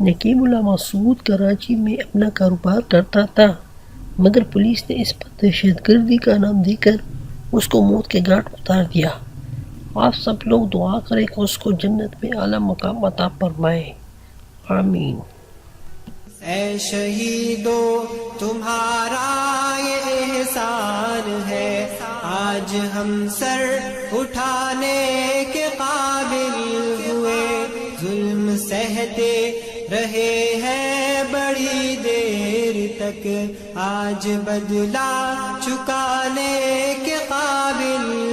نقیب اللہ مسعود کراچی میں اپنا کاروبار کرتا تھا، مگر پولیس نے اس پر دہشت گردی کا نام دے کر اس کو موت کے گھاٹ اتار دیا۔ آپ سب لوگ دعا کریں کہ اس کو جنت میں اعلیٰ مقام عطا فرمائے، آمین۔ اے شہیدو تمہارا یہ احسان ہے، آج ہم سر اٹھانے کے قابل ہوئے، ظلم سہتے رہے ہیں بڑی دیر تک، آج بدلہ چکانے کے قابل